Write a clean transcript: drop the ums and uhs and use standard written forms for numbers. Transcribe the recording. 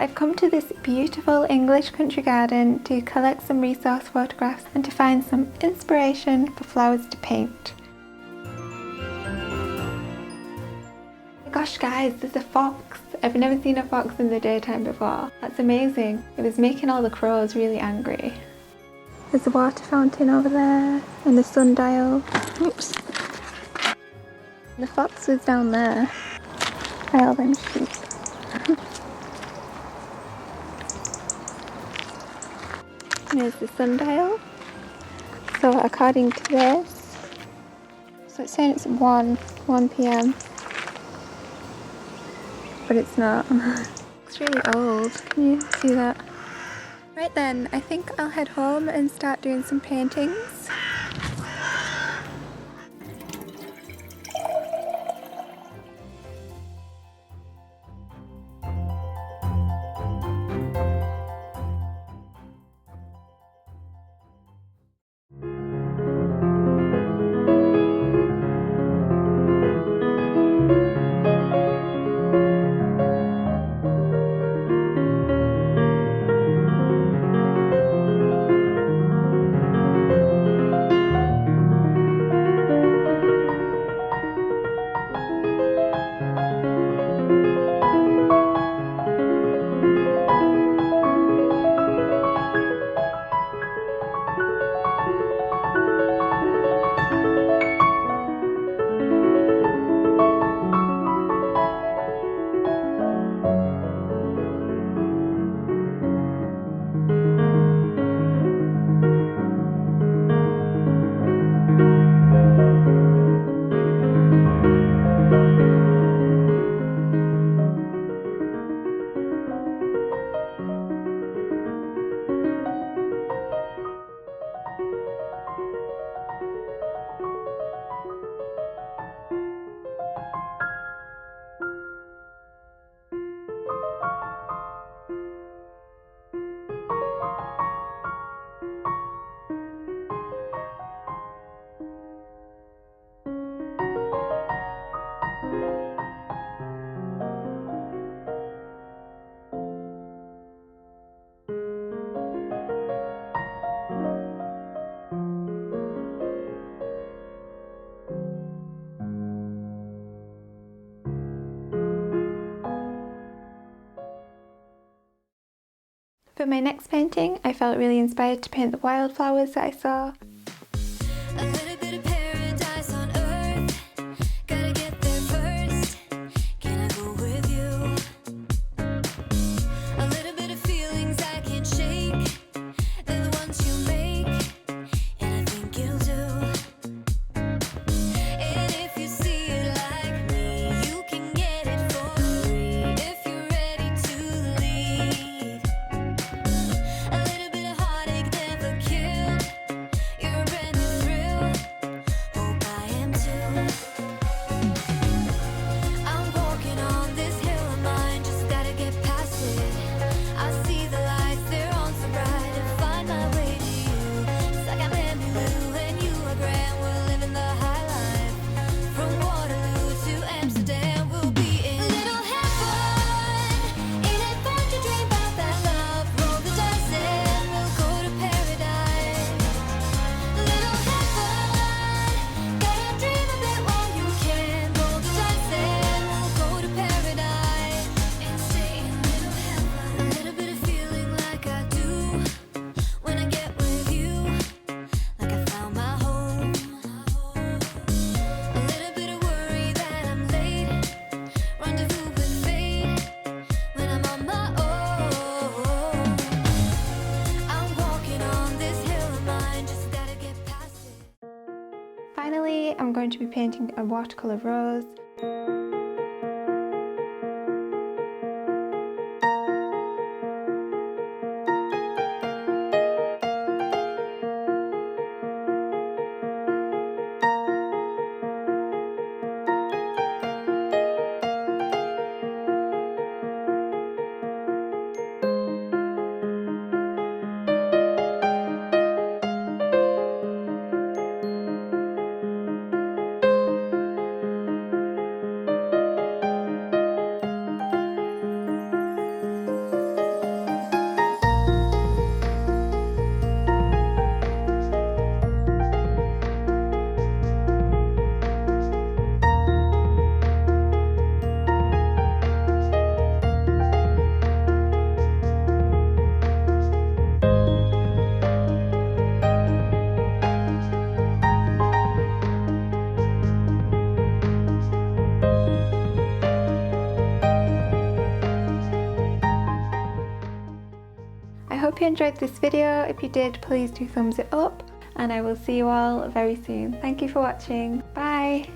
I've come to this beautiful English country garden to collect some resource photographs and to find some inspiration for flowers to paint. Gosh guys, there's a fox. I've never seen a fox in the daytime before. That's amazing. It was making all the crows really angry. There's a water fountain over there and a sundial. Oops. The fox was down there by all them sheep. There's the sundial. So according to this, so it's saying it's 1 p.m. but it's not. It's really old. Can you see that? Right then, I think I'll head home and start doing some paintings. For my next painting, I felt really inspired to paint the wildflowers that I saw. A little bit of paradise on earth, gotta get there first. Can I go with you? A little bit of feelings I can't shake, they're the ones you make, and I think you'll do. And if you see it like me, you can get it for free if you're ready to lead. A little bit of heartache never killed. You're a brand new thrill. Hope I am too. I'm walking on this hill of mine, just gotta get past it. I see the lights, they're on so bright, and find my way to you. It's like I'm Emmylou and you are Grant. We're living the high life. From Waterloo to Amsterdam, we'll be in little heaven. Ain't it fun to dream about that love? Roll the dice and we'll go to paradise. Little heaven, gotta dream a bit while you can. Roll the dice and we'll go to paradise and stay in little heaven. A little bit of feeling like I do when I get with you, like I found my home. A little bit of worry that I'm late, rendezvous with fate when I'm on my own. I'm walking on this hill of mine, just gotta get past it. Finally, I'm going to be painting a watercolor rose. you enjoyed this video. If you did, please do thumbs it up, and I will see you all very soon. Thank you for watching. Bye!